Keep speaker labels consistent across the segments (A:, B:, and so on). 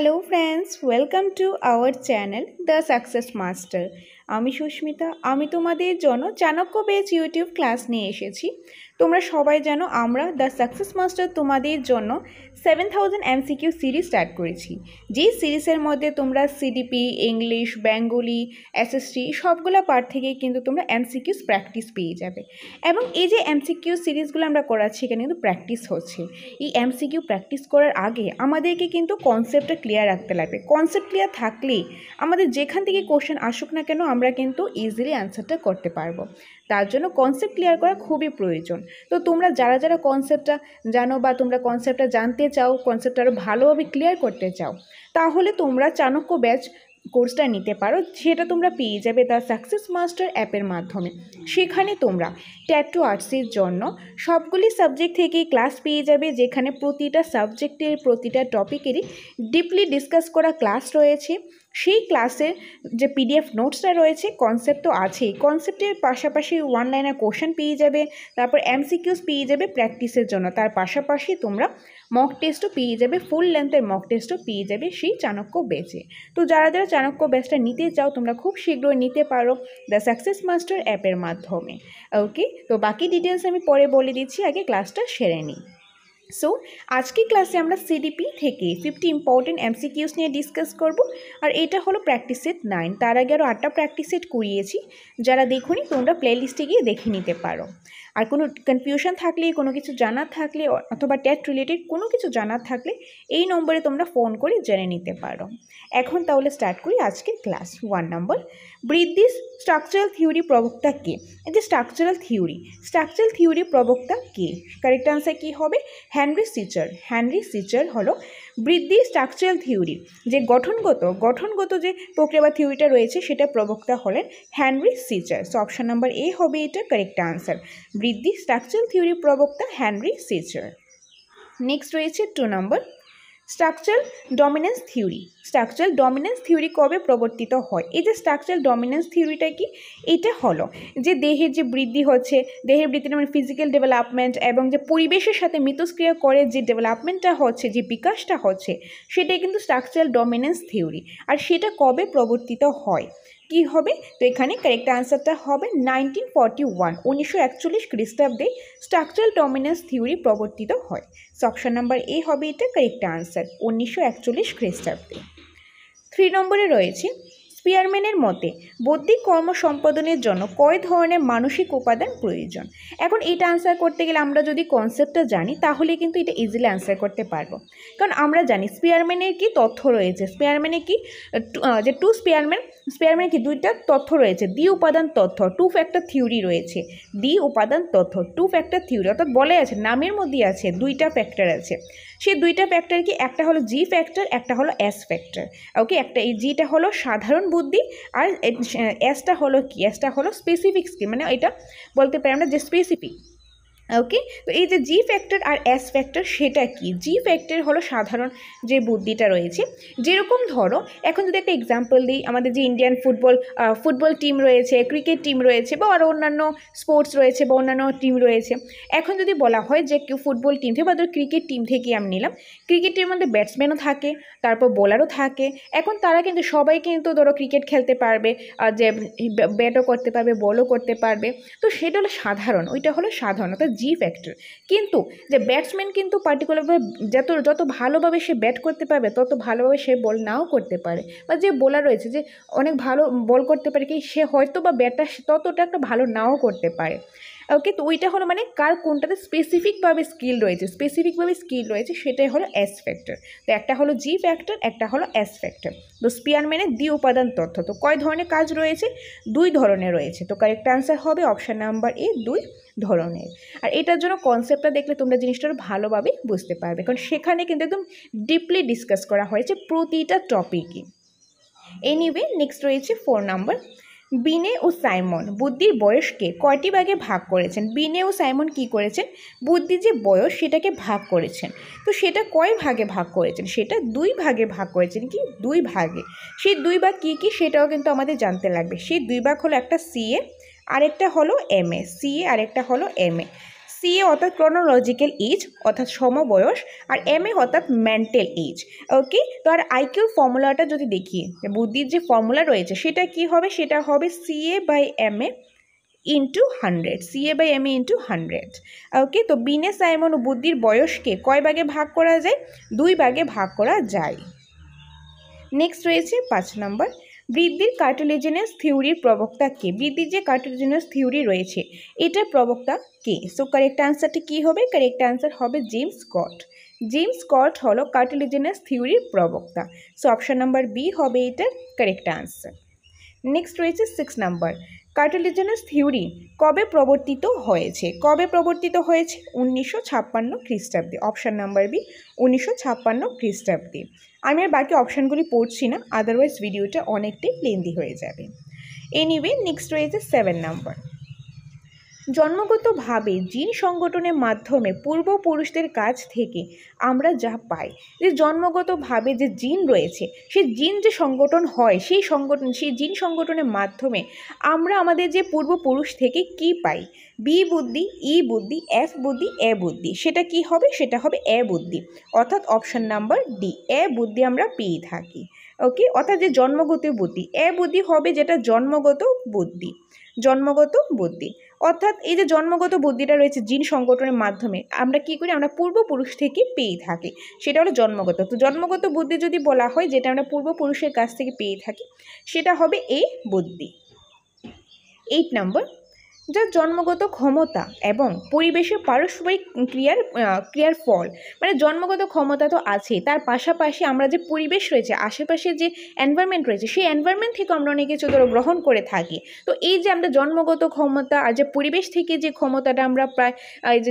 A: Hello friends, welcome to our channel the success master. আমি সুস্মিতা। আমি তোমাদের জন্য চাণক্য বেচ ইউটিউব ক্লাস নিয়ে এসেছি। তোমরা সবাই জানো আমরা দ্য সাকসেস মাস্টার তোমাদের জন্য 7000 এমসিকিউ সিরিজ স্টার্ট করেছি। যেই সিরিজের মধ্যে তোমরা সিডিপি, ইংলিশ, বেঙ্গলি, এসএসটি সবগুলো পার্ট থেকেই কিন্তু তোমরা এমসিকিউস প্র্যাকটিস পেয়ে যাবে। এবং এই যে এমসিকিউ সিরিজগুলো আমরা করাচ্ছি এখানে কিন্তু প্র্যাকটিস হচ্ছে। এই এমসিকিউ প্র্যাকটিস করার আগে আমাদেরকে কিন্তু কনসেপ্টটা ক্লিয়ার রাখতে লাগবে। কনসেপ্ট ক্লিয়ার থাকলেই আমাদের যেখান থেকে কোশ্চেন আসুক না কেন আমরা কিন্তু ইজিলি অ্যান্সারটা করতে পারবো। তার জন্য কনসেপ্ট ক্লিয়ার করা খুবই প্রয়োজন। তো তোমরা যারা যারা কনসেপ্টটা জানো বা তোমরা কনসেপ্টটা জানতে চাও, কনসেপ্টটা আরও ভালোভাবে ক্লিয়ার করতে চাও, তাহলে তোমরা চাণক্য ব্যাচ কোর্সটা নিতে পারো। সেটা তোমরা পেয়ে যাবে দ্য সাকসেস মাস্টার অ্যাপের মাধ্যমে। সেখানে তোমরা ট্যাটু আর্টসের জন্য সবগুলি সাবজেক্ট থেকেই ক্লাস পেয়ে যাবে, যেখানে প্রতিটা সাবজেক্টের প্রতিটা টপিকেরই ডিপলি ডিসকাস করা ক্লাস রয়েছে। সেই ক্লাসের যে পিডিএফ নোটসটা রয়েছে, কনসেপ্ট তো আছেই, কনসেপ্টের পাশাপাশি ওয়ান লাইনার কোশ্চেন পেয়ে যাবে, তারপর এমসিকিউস পেয়ে যাবে প্র্যাকটিসের জন্য। তার পাশাপাশি তোমরা মক টেস্টও পেয়ে যাবে, ফুল লেন্থের মক টেস্টও পেয়ে যাবে সেই চাণক্য ব্যাচে। তো যারা যারা চাণক্য ব্যাচটা নিতে চাও তোমরা খুব শীঘ্রই নিতে পারো দ্য সাকসেস মাস্টার অ্যাপের মাধ্যমে। ওকে, তো বাকি ডিটেলস আমি পরে বলে দিচ্ছি, আগে ক্লাসটা সেরে নিই। সো আজকে ক্লাসে আমরা সিডিপি থেকে 50 ইম্পর্টেন্ট এমসিকিউস নিয়ে ডিসকাস করব। আর এটা হলো প্র্যাকটিস সেট 9। তার আগে আরও 8টা প্র্যাকটিস সেট করিয়েছি, যারা দেখুনি তোমরা প্লেলিস্টে গিয়ে দেখে নিতে পারো। আর কোনো কনফিউশন থাকলে, কোনো কিছু জানার থাকলে, অথবা টেট রিলেটেড কোনো কিছু জানার থাকলে এই নম্বরে তোমরা ফোন করে জেনে নিতে পারো। এখন তাহলে স্টার্ট করি আজকের ক্লাস। 1 নম্বর, বৃদ্ধি স্ট্রাকচারাল থিওরি প্রবক্তা কে? এই যে স্ট্রাকচারাল থিওরি প্রবক্তা কে? কারেক্ট আনসার কী হবে? হেনরি সিচার। হেনরি সিচার হলো বৃদ্ধি স্ট্রাকচারাল থিওরি, যে গঠনগত যে প্রক্রিয়া বা থিওরিটা রয়েছে সেটা প্রবক্তা হলেন Henry Sicher. So option number A হবে এটা কারেক্ট আনসার। বৃদ্ধি স্ট্রাকচারাল থিওরি প্রবক্তা হেনরি সিচার। নেক্সট রয়েছে 2 নম্বর, স্ট্রাকচারাল ডমিনেন্স থিওরি কবে প্রবর্তিত হয়? এই যে স্ট্রাকচারাল ডমিনেন্স থিওরিটা কি? এটা হলো যে দেহের যে বৃদ্ধি হচ্ছে, দেহের বৃদ্ধির মানে ফিজিক্যাল ডেভেলপমেন্ট, এবং যে পরিবেশের সাথে মিথস্ক্রিয়া করে যে ডেভেলপমেন্টটা হচ্ছে, যে বিকাশটা হচ্ছে, সেটাই কিন্তু স্ট্রাকচারাল ডমিনেন্স থিওরি। আর সেটা কবে প্রবর্তিত হয়? কি হবে? তো এখানে কারেক্ট আনসারটা হবে 1941 খ্রিস্টাব্দে স্ট্রাকচারাল ডমিনেন্স থিওরি প্রবর্তিত হয়। সো অপশন নাম্বার এ হবে এটা কারেক্ট আনসার, 1941 খ্রিস্টাব্দে। 3 নম্বরে রয়েছে, স্পিয়ারম্যানের মতে বৌদ্ধিক কর্ম সম্পাদনের জন্য কয় ধরনের মানসিক উপাদান প্রয়োজন? এখন এটা আনসার করতে গেলে আমরা যদি কনসেপ্টটা জানি তাহলে কিন্তু এটা ইজিলি আনসার করতে পারবো। কারণ আমরা জানি স্পিয়ারম্যানের কি তথ্য রয়েছে, স্পিয়ারম্যানের কি যে স্পিয়ারম্যানের কি দুইটা তথ্য রয়েছে, দ্বি উপাদান তথ্য, 2 ফ্যাক্টর থিওরি রয়েছে। দ্বি উপাদান তথ্য, 2 ফ্যাক্টর থিওরি, অর্থাৎ বলে আছে নামের মধ্যে আছে 2টা ফ্যাক্টর আছে। সেই 2টা ফ্যাক্টর কি? একটা হলো জি ফ্যাক্টর, একটা হলো এস ফ্যাক্টর। ওকে, একটা এই জিটা হলো সাধারণ বুদ্ধি, আর এসটা হলো কি? এসটা হলো স্পেসিফিক স্কিল, মানে এটা বলতে পারি আমরা যে স্পেসিফিক। ওকে, তো এই যে জি ফ্যাক্টর আর এস ফ্যাক্টর সেটা কি? জি ফ্যাক্টর হলো সাধারণ যে বুদ্ধিটা রয়েছে। যেরকম ধরো এখন যদি একটা এক্সাম্পল দিই, আমাদের যে ইন্ডিয়ান ফুটবল টিম রয়েছে, ক্রিকেট টিম রয়েছে, বা আরও অন্যান্য স্পোর্টস রয়েছে বা অন্যান্য টিম রয়েছে। এখন যদি বলা হয় যে কেউ ফুটবল টিম থেকে বা ধরো ক্রিকেট টিম থেকে আমি নিলাম, ক্রিকেট টিমের মধ্যে ব্যাটসম্যানও থাকে, তারপর বোলারও থাকে। এখন তারা কিন্তু সবাই কিন্তু ধরো ক্রিকেট খেলতে পারবে, যে ব্যাটও করতে পারবে, বলও করতে পারবে। তো সেটা হলো সাধারণ, ওইটা হলো সাধারণত জি ফ্যাক্টর। কিন্তু যে ব্যাটসম্যান কিন্তু পার্টিকুলারভাবে যত ভালোভাবে সে ব্যাট করতে পারবে তত ভালোভাবে সে বল নাও করতে পারে, বা যে বোলার রয়েছে যে অনেক ভালো বল করতে পারে কি সে হয়তো বা ব্যাটটা ততটা একটা ভালো নাও করতে পারে। ওকে, তো ওইটা হলো মানে কার কোনটাতে স্পেসিফিকভাবে স্কিল রয়েছে সেটাই হলো এস ফ্যাক্টর। তো একটা হলো জি ফ্যাক্টর, একটা হলো এস ফ্যাক্টর। তো স্পিয়ারম্যানের দ্বি উপাদান তথ্য, তো কয় ধরনের কাজ রয়েছে? 2 ধরনের রয়েছে। তো কারেক্ট আনসার হবে অপশান নাম্বার এ, 2 ধরনের। আর এটার জন্য কনসেপ্টটা দেখলে তোমরা জিনিসটা ভালোভাবে বুঝতে পারবে, কারণ সেখানে কিন্তু একদম ডিপলি ডিসকাস করা হয়েছে প্রতিটা টপিকই। এনিওয়ে, নেক্সট রয়েছে 4 নম্বর, বিনে ও সাইমন বুদ্ধির বয়সকে কয়টি ভাগে ভাগ করেছেন? বিনে ও সাইমন কি করেছেন? বুদ্ধির যে বয়স সেটাকে ভাগ করেছেন। তো সেটা কয় ভাগে ভাগ করেছেন? সেটা 2 ভাগে ভাগ করেছেন। কি? 2 ভাগে। সেই 2 ভাগ কী কী সেটাও কিন্তু আমাদের জানতে লাগবে। সেই 2 ভাগ হলো একটা সিএ, আরেকটা হলো এমএ। সিএ আরেকটা হলো এমএ। সি এ অর্থাৎ ক্রনোলজিক্যাল এজ অর্থাৎ সমবয়স, আর এম এ অর্থাৎ মেন্টাল এজ। ওকে, তো আর আইকিউর ফর্মুলাটা যদি দেখি, বুদ্ধির যে ফর্মুলা রয়েছে সেটা কি হবে, সেটা হবে CA/MA ইন্টু 100, CA/MA ইন্টু 100। ওকে, তো বিনে সাইমন ও বুদ্ধির বয়সকে কয় ভাগে ভাগ করা যায়? 2 ভাগে ভাগ করা যায়। নেক্সট রয়েছে 5 নম্বর, বৃদ্ধির কার্টিলেজিনাস থিওরির প্রবক্তা কে? বৃদ্ধির যে কার্টিলেজিনাস থিওরি রয়েছে এটার প্রবক্তা কে? সো কারেক্ট আনসারটি কি হবে? কারেক্ট আনসার হবে জেমস স্কট। জেমস স্কট হলো কার্টিলেজিনাস থিওরির প্রবক্তা। সো অপশন নাম্বার বি হবে এটার কারেক্ট আনসার। নেক্সট রয়েছে 6 নাম্বার, কার্টিলেজিনাস থিওরি কবে প্রবর্তিত হয়েছে? কবে প্রবর্তিত হয়েছে? 1956 খ্রিস্টাব্দে। অপশন নাম্বার বি 1956 খ্রিস্টাব্দে। আমি আর বাকি অপশানগুলি পড়ছি না, আদারওয়াইজ ভিডিওটা অনেকটাই লেন্দি হয়ে যাবে। এনিওয়ে, নেক্সট রয়েছে 7 নাম্বার, জন্মগতভাবে জিন সংগঠনের মাধ্যমে পূর্বপুরুষদের কাছ থেকে আমরা যা পাই, যে জন্মগতভাবে যে জিন রয়েছে সেই জিন যে সংগঠন হয় সেই জিন সংগঠনের মাধ্যমে আমরা আমাদের যে পূর্বপুরুষ থেকে কি পাই? বি বুদ্ধি, ই বুদ্ধি, এফ বুদ্ধি, এ বুদ্ধি। সেটা কি হবে? সেটা হবে এ বুদ্ধি, অর্থাৎ অপশন নাম্বার ডি, এ বুদ্ধি আমরা পেয়ে থাকি। ওকে, অর্থাৎ যে জন্মগত বুদ্ধি, এ বুদ্ধি হবে যেটা জন্মগত বুদ্ধি, জন্মগত বুদ্ধি। অর্থাৎ এই যে জন্মগত বুদ্ধিটা রয়েছে জিন সংগঠনের মাধ্যমে আমরা কি করি? আমরা পূর্বপুরুষ থেকে পেয়ে থাকি, সেটা হলো জন্মগত। তো জন্মগত বুদ্ধি যদি বলা হয় যেটা আমরা পূর্বপুরুষের কাছ থেকে পেয়ে থাকি সেটা হবে এ বুদ্ধি। 8 নম্বর, যা জন্মগত ক্ষমতা এবং পরিবেশের পারস্পরিক ক্রিয়ার ফল, মানে জন্মগত ক্ষমতা তো আছে, তার পাশাপাশি আমরা যে পরিবেশ রয়েছে, আশেপাশে যে এনভায়রনমেন্ট রয়েছে সেই এনভায়রনমেন্ট থেকে আমরা অনেক কিছু ধরো গ্রহণ করে থাকি। তো এই যে আমরা জন্মগত ক্ষমতা আর যে পরিবেশ থেকে যে ক্ষমতাটা আমরা প্রায়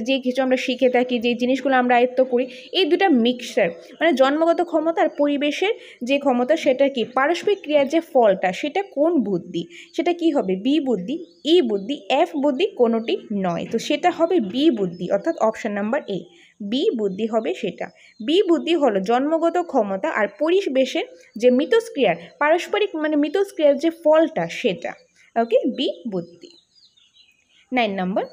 A: যে কিছু আমরা শিখে থাকি, যে জিনিসগুলো আমরা আয়ত্ত করি, এই দুটা মিক্সচার, মানে জন্মগত ক্ষমতা আর পরিবেশের যে ক্ষমতা সেটা কি পারস্পরিক ক্রিয়ার যে ফলটা, সেটা কোন বুদ্ধি? সেটা কি হবে? বি বুদ্ধি, ই বুদ্ধি, এফ বুদ্ধি, কোনোটি নয়। তো সেটা হবে বি বুদ্ধি, অর্থাৎ অপশন নাম্বার এ, বি বুদ্ধি হবে সেটা। বি বুদ্ধি হলো জন্মগত ক্ষমতা আর পরিবেশের যে মিথস্ক্রিয়ার পারস্পরিক মানে মিথস্ক্রিয়ার যে ফলটা সেটা। ওকে, বি বুদ্ধি। 9 নম্বর,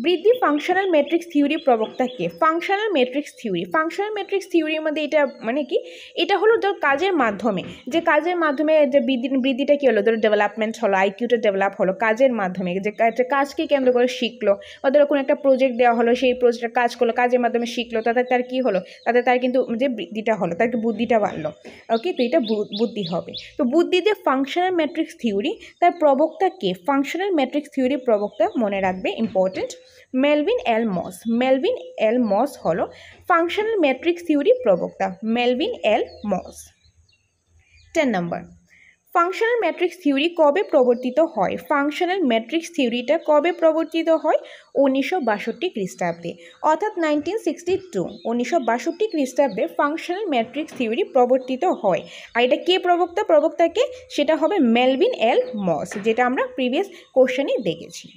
A: বৃদ্ধি ফাংশনাল ম্যাট্রিক্স থিওরি প্রবক্তা কে? Functional matrix theory, functional matrix থিওরির মধ্যে এটা মানে কি? এটা হলো ধর কাজের মাধ্যমে, যে কাজের মাধ্যমে যে বৃদ্ধিটা কী হলো? ধরো ডেভেলপমেন্ট হলো, আইকিউটা ডেভেলপ হলো কাজের মাধ্যমে, যে কাজকে কেন্দ্র করে শিখলো, বা ধরো কোনো একটা প্রজেক্ট দেওয়া হলো, সেই প্রজেক্টটা কাজ করলো, কাজের মাধ্যমে শিখলো, তাতে তার কী হলো? তাতে তার কিন্তু যে বৃদ্ধিটা হলো, তার বুদ্ধিটা বাড়লো। ওকে, তো এটা বুদ্ধি হবে। তো বুদ্ধি যে ফাংশনাল ম্যাট্রিক্স থিওরি, তার প্রবক্তা কে? ফাংশনাল ম্যাট্রিক্স থিওরির প্রবক্তা মনে রাখবে, ইম্পর্টেন্ট, মেলভিন এল মস। মেলভিন এল মস হলো ফাংশনাল ম্যাট্রিক্স থিওরির প্রবক্তা, মেলভিন এল মস। 10 নম্বর, ফাংশনাল ম্যাট্রিক্স থিওরি কবে প্রবর্তিত হয়? ফাংশনাল ম্যাট্রিক্স থিওরিটা কবে প্রবর্তিত হয়? 1962 খ্রিস্টাব্দে, অর্থাৎ 1962, 1962 খ্রিস্টাব্দে ফাংশনাল ম্যাট্রিক্স থিওরি প্রবর্তিত হয়। আর এটা কে প্রবক্তাকে? সেটা হবে মেলভিন এল মস, যেটা আমরা প্রিভিয়াস কোশ্চেনে দেখেছি।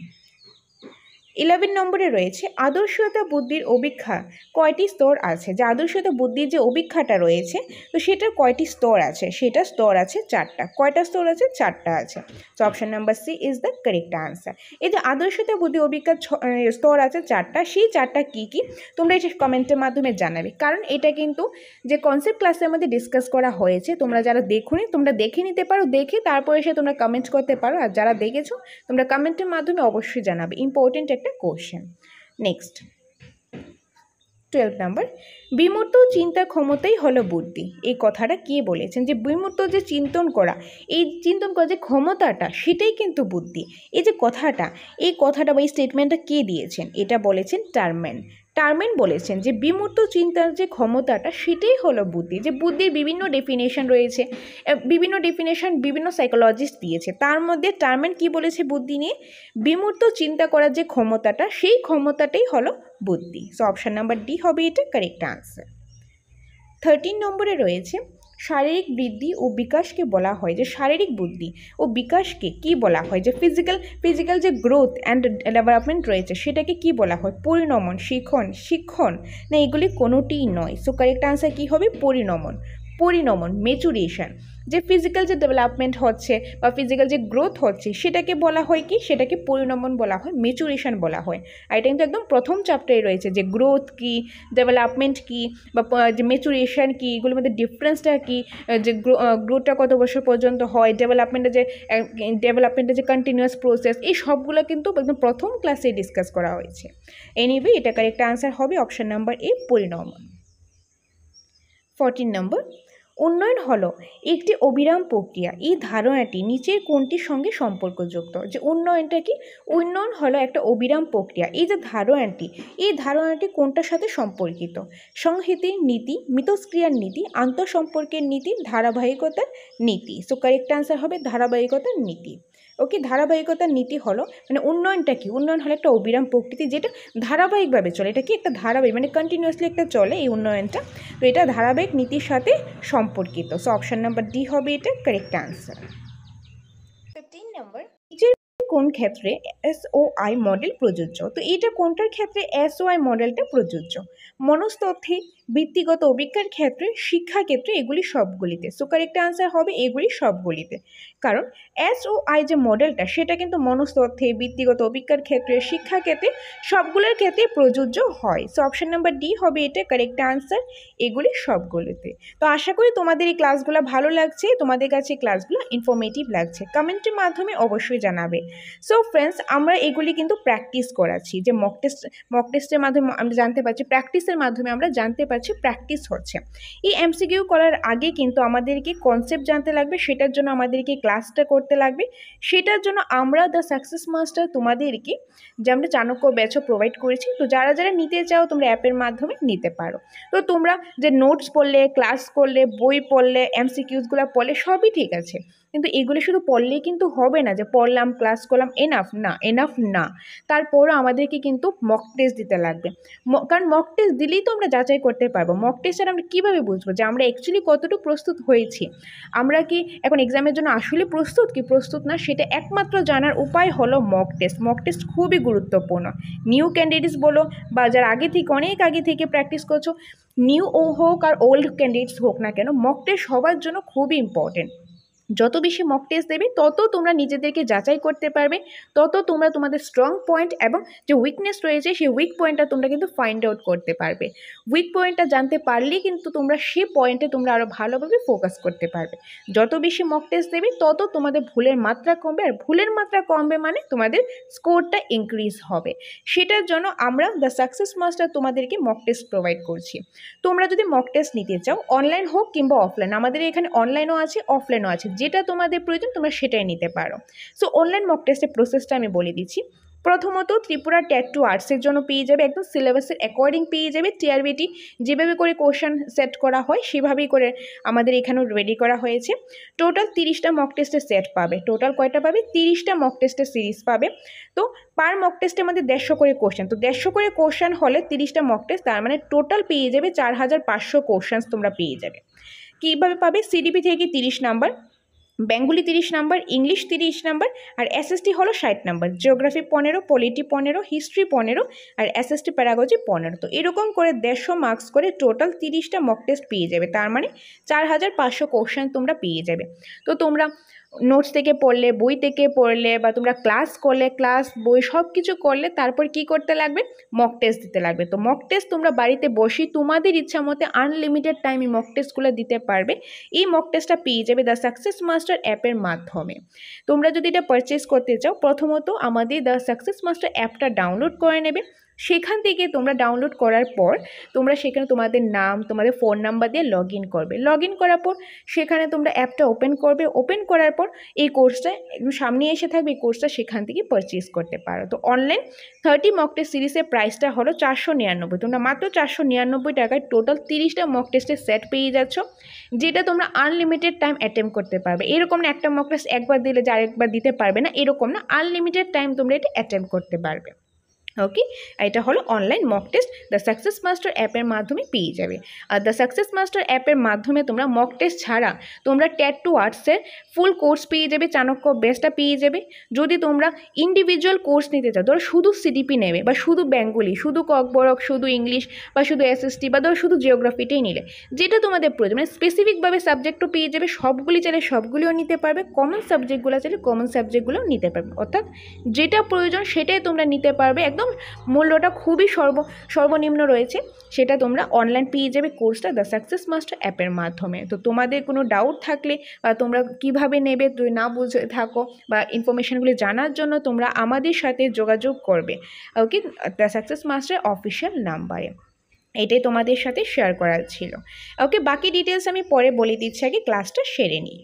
A: 11 নম্বরে রয়েছে আদর্শতা বুদ্ধির অভিক্ষা কয়টি স্তর আছে? যে আদর্শতা বুদ্ধির যে অভিক্ষাটা রয়েছে তো সেটার কয়টি স্তর আছে? সেটা স্তর আছে 4টা। কয়টা স্তর আছে? 4টা আছে। তো option number C is the correct answer. এই যে আদর্শতা বুদ্ধি অভিক্ষার স্তর আছে 4টা, সেই 4টা কী কী তোমরা এই কমেন্টের মাধ্যমে জানাবে, কারণ এটা কিন্তু যে কনসেপ্ট ক্লাসের মধ্যে ডিসকাস করা হয়েছে, তোমরা যারা দেখোনি তোমরা দেখে নিতে পারো, দেখে তারপর এসে তোমরা কমেন্ট করতে পারো, আর যারা দেখেছো তোমরা কমেন্টের মাধ্যমে অবশ্যই জানাবে, ইম্পর্টেন্ট একটা কোশ্চেন। নেক্সট 12 নম্বর, বিমূর্ত চিন্তা ক্ষমতাই হলো বুদ্ধি। এই কথাটা কে বলেছেন? যে বিমূর্ত যে চিন্তন করা, এই চিন্তন করা যে ক্ষমতাটা সেটাই কিন্তু বুদ্ধি। এই যে কথাটা, এই কথাটা বা এই স্টেটমেন্টটা কে দিয়েছেন? এটা বলেছেন টারম্যান। টারম্যান বলেছেন যে বিমূর্ত চিন্তার যে ক্ষমতাটা সেটাই হলো বুদ্ধি। যে বুদ্ধির বিভিন্ন ডেফিনেশন রয়েছে, বিভিন্ন ডেফিনেশন বিভিন্ন সাইকোলজিস্ট দিয়েছে, তার মধ্যে টারম্যান কি বলেছে বুদ্ধি নিয়ে? বিমূর্ত চিন্তা করার যে ক্ষমতাটা সেই ক্ষমতাটাই হলো বুদ্ধি। সো অপশান নাম্বার ডি হবে এটা কারেক্ট আনসার। 13 নম্বরে রয়েছে শারীরিক বৃদ্ধি ও বিকাশকে বলা হয়, যে শারীরিক বুদ্ধি ও বিকাশকে কি বলা হয়? যে ফিজিক্যাল যে গ্রোথ অ্যান্ড ডেভেলপমেন্ট রয়েছে সেটাকে কি বলা হয়? পরিণমন, শিক্ষণ না এগুলি কোনোটিই নয়। সো কারেক্ট আনসার কি হবে? পরিণমন। পরিণমন, মেচুরেশন, যে ফিজিক্যাল যে ডেভেলপমেন্ট হচ্ছে বা ফিজিক্যাল যে গ্রোথ হচ্ছে সেটাকে বলা হয় কি, সেটাকে পরিণমন বলা হয়, মেচুরেশন বলা হয়। আর এটা কিন্তু একদম প্রথম চ্যাপ্টারে রয়েছে যে গ্রোথ কি, ডেভেলপমেন্ট কি, বা যে মেচুরেশন কি, এগুলোর মধ্যে ডিফারেন্সটা কি, যে গ্রোথটা কত বছর পর্যন্ত হয়, ডেভেলপমেন্টের যে কন্টিনিউয়াস প্রসেস, এই সবগুলো কিন্তু একদম প্রথম ক্লাসে ডিসকাস করা হয়েছে। এনিওয়ে এটা কারেক্ট আনসার হবে অপশন নাম্বার এ, পরিণমন। 14 নম্বর, উন্নয়ন হলো একটি অবিরাম প্রক্রিয়া, এই ধারণাটি নিচের কোনটির সঙ্গে সম্পর্কযুক্ত? যে উন্নয়নটা কি, উন্নয়ন হলো একটা অবিরাম প্রক্রিয়া, এই যে ধারণাটি, এই ধারণাটি কোনটার সাথে সম্পর্কিত? সংহতির নীতি, মিথস্ক্রিয়ার নীতি, আন্তঃসম্পর্কের নীতি, ধারাবাহিকতার নীতি। সো কারেক্ট আনসার হবে ধারাবাহিকতার নীতি। ওকে, ধারাবাহিকতার নীতি হলো মানে উন্নয়নটা কি, উন্নয়ন হলো একটা অবিরাম প্রকৃতি যেটা ধারাবাহিকভাবে চলে, এটা কি একটা ধারাবাহিক মানে কন্টিনিউয়াসলি একটা চলে এই উন্নয়নটা, তো এটা ধারাবাহিক নীতির সাথে সম্পর্কিত। সো অপশন নাম্বার ডি হবে এটা কারেক্ট আনসার। 15 নম্বর, কোন ক্ষেত্রে SOI মডেল প্রযোজ্য? তো এটা কোনটার ক্ষেত্রে SOI মডেলটা প্রযোজ্য? মনস্তত্ত্বে, বৃত্তিগত অভিজ্ঞার ক্ষেত্রে, শিক্ষা ক্ষেত্রে, এগুলি সবগুলিতে। সো কারেক্ট আনসার হবে এগুলি সবগুলিতে। কারণ SOI যে মডেলটা সেটা কিন্তু মনস্তত্ত্বে, বৃত্তিগত অভিজ্ঞার ক্ষেত্রে, শিক্ষা ক্ষেত্রে, সবগুলোর ক্ষেত্রে প্রযোজ্য হয়। সো অপশন নাম্বার ডি হবে এটা কারেক্ট আনসার, এগুলি সবগুলোতে। তো আশা করি তোমাদের এই ক্লাসগুলো ভালো লাগছে, তোমাদের কাছে ক্লাসগুলো ইনফরমেটিভ লাগছে, কমেন্টের মাধ্যমে অবশ্যই জানাবে। সো ফ্রেন্ডস, আমরা এগুলি কিন্তু প্র্যাকটিস করাচ্ছি, যে মক টেস্টের মাধ্যমে আমরা জানতে পারছি, প্র্যাকটিসের মাধ্যমে আমরা জানতে পারছি প্র্যাকটিস হচ্ছে। এই MCQ করার আগে কিন্তু আমাদেরকে কনসেপ্ট জানতে লাগবে, সেটার জন্য আমাদেরকে ক্লাসটা করতে লাগবে, সেটার জন্য আমরা দ্য সাকসেস মাস্টার তোমাদেরকে যে আমরা চাণক্য ব্যাচও প্রোভাইড করেছি। তো যারা যারা নিতে চাও তোমরা অ্যাপের মাধ্যমে নিতে পারো। তো তোমরা যে নোটস পড়লে, ক্লাস করলে, বই পড়লে, MCQসগুলো পড়লে সবই ঠিক আছে, কিন্তু এগুলো শুধু পড়লেই কিন্তু হবে না, যে পড়লাম ক্লাস করলাম এনাফ না, তারপরও আমাদেরকে কিন্তু মক টেস্ট দিতে লাগবে। কারণ মক টেস্ট দিলেই তো আমরা যাচাই করতে পারবো। মক টেস্ট আমরা কীভাবে বুঝবো যে আমরা অ্যাকচুয়ালি কতটুকু প্রস্তুত হয়েছি, আমরা কি এখন এক্সামের জন্য আসলে প্রস্তুত কি প্রস্তুত না, সেটা একমাত্র জানার উপায় হলো মক টেস্ট। মক টেস্ট খুবই গুরুত্বপূর্ণ। নিউ ক্যান্ডিডেটস বলো বা যারা আগে থেকে অনেক আগে থেকে প্র্যাকটিস করছো, নিউ হোক আর ওল্ড ক্যান্ডিডেটস হোক না কেন, মক টেস্ট সবার জন্য খুবই ইম্পর্টেন্ট। যত বেশি মক টেস্ট দেবে তত তোমরা নিজেদেরকে যাচাই করতে পারবে, তত তোমরা তোমাদের স্ট্রং পয়েন্ট এবং যে উইকনেস রয়েছে সেই উইক পয়েন্টটা তোমরা কিন্তু ফাইন্ড আউট করতে পারবে। উইক পয়েন্টটা জানতে পারলেই কিন্তু তোমরা সেই পয়েন্টে তোমরা আরও ভালোভাবে ফোকাস করতে পারবে। যত বেশি মক টেস্ট দেবে তত তোমাদের ভুলের মাত্রা কমবে, আর ভুলের মাত্রা কমবে মানে তোমাদের স্কোরটা ইনক্রিজ হবে। সেটার জন্য আমরা দ্য সাকসেস মাস্টার তোমাদেরকে মক টেস্ট প্রোভাইড করছি। তোমরা যদি মক টেস্ট নিতে চাও, অনলাইন হোক কিংবা অফলাইন, আমাদের এখানে অনলাইনও আছে অফলাইনও আছে, যেটা তোমাদের প্রয়োজন তোমরা সেটাই নিতে পারো। সো অনলাইন মক টেস্টের প্রসেসটা আমি বলে দিচ্ছি। প্রথমত ত্রিপুরা টেট 2 আর্টসের জন্য পেয়ে যাবে, একদম সিলেবাসের অ্যাকর্ডিং পেয়ে যাবে। TRBT যেভাবে করে কোশ্চেন সেট করা হয় সেভাবেই করে আমাদের এখানেও রেডি করা হয়েছে। টোটাল 30টা মক টেস্টের সেট পাবে। টোটাল কয়টা পাবে? 30টা মক টেস্টের সিরিজ পাবে। তো পার মক টেস্টের মধ্যে 150 করে কোশ্চেন, তো 150 করে কোশ্চেন হলে 30টা মক টেস্ট, তার মানে টোটাল পেয়ে যাবে 4500 কোশ্চেন তোমরা পেয়ে যাবে। কীভাবে পাবে? CDP থেকে 30 number, Bengali 30 number, English 30 number, আর SST হলো 60 নাম্বার, জিওগ্রাফি 15, পলিটি 15, হিস্ট্রি 15, আর SST প্যারাগজি 15। তো এরকম করে 150 মার্কস করে টোটাল 30টা মক টেস্ট পেয়ে যাবে, তার মানে 4500 কোশ্চেন তোমরা পেয়ে যাবে। তো তোমরা নোটস থেকে পড়লে, বই থেকে পড়লে, বা তোমরা ক্লাস করলে, ক্লাস বই সব কিছু করলে, তারপর কি করতে লাগবে? মক টেস্ট দিতে লাগবে। তো মক টেস্ট তোমরা বাড়িতে বসে তোমাদের ইচ্ছা মতে আনলিমিটেড টাইম এই মক টেস্টগুলো দিতে পারবে। এই মক টেস্টটা পেয়ে যাবে দ্য সাকসেস মাস্টার অ্যাপের মাধ্যমে। তোমরা যদি এটা পারচেস করতে চাও, প্রথমত আমাদের দ্য সাকসেস মাস্টার অ্যাপটা ডাউনলোড করে নেবে। সেখান থেকে তোমরা ডাউনলোড করার পর তোমরা সেখানে তোমাদের নাম, তোমাদের ফোন নাম্বার দিয়ে লগ ইন করবে। লগ ইন করার পর সেখানে তোমরা অ্যাপটা ওপেন করবে। ওপেন করার পর এই কোর্সটা একদম সামনে এসে থাকবে, এই কোর্সটা সেখান থেকে পারচেস করতে পারো। তো অনলাইন 30 মক টেস্ট সিরিজের প্রাইসটা হলো 499। তোমরা মাত্র 499 টাকায় টোটাল 30টা মক টেস্টের সেট পেয়ে যাচ্ছ, যেটা তোমরা আনলিমিটেড টাইম অ্যাটেম্প করতে পারবে। এরকম না একটা মক টেস্ট একবার দিলে যে আরেকবার দিতে পারবে না, এরকম না, আনলিমিটেড টাইম তোমরা এটা অ্যাটেম্প করতে পারবে। ওকে, এটা হলো online mock test the success master অ্যাপের মাধ্যমে পেয়ে যাবে। আর দ্য সাকসেস মাস্টার অ্যাপের মাধ্যমে তোমরা মক টেস্ট ছাড়া তোমরা ট্যাট টু আর্টসের ফুল কোর্স পেয়ে যাবে, চাণক্য বেসটা পেয়ে যাবে। যদি তোমরা ইন্ডিভিজুয়াল কোর্স নিতে চাও, ধরো শুধু সিডিপি নেবে বা শুধু বেঙ্গলি, শুধু ককবরক, শুধু ইংলিশ বা শুধু এসএসটি বা ধরো শুধু জিওগ্রাফিটাই নিলে, যেটা তোমাদের প্রয়োজন, মানে স্পেসিফিকভাবে সাবজেক্টও পেয়ে যাবে, সবগুলি চাইলে সবগুলিও নিতে পারবে, কমন সাবজেক্টগুলো চাইলে কমন সাবজেক্টগুলোও নিতে পারবে। অর্থাৎ যেটা প্রয়োজন সেটাই তোমরা নিতে পারবে, একদম মূল্যটা খুবই সর্বনিম্ন রয়েছে, সেটা তোমরা অনলাইন পেয়ে যাবে কোর্সটা দ্য সাকসেস মাস্টার অ্যাপের মাধ্যমে। তো তোমাদের কোনো ডাউট থাকলে বা তোমরা কিভাবে নেবে যদি না বুঝে থাকো বা ইনফরমেশানগুলি জানার জন্য তোমরা আমাদের সাথে যোগাযোগ করবে, ওকে, দ্য সাকসেস মাস্টার অফিসিয়াল নাম্বারে। এটাই তোমাদের সাথে শেয়ার করার ছিল। ওকে, বাকি ডিটেলস আমি পরে বলে দিচ্ছি, আগে ক্লাসটা সেরে নিই।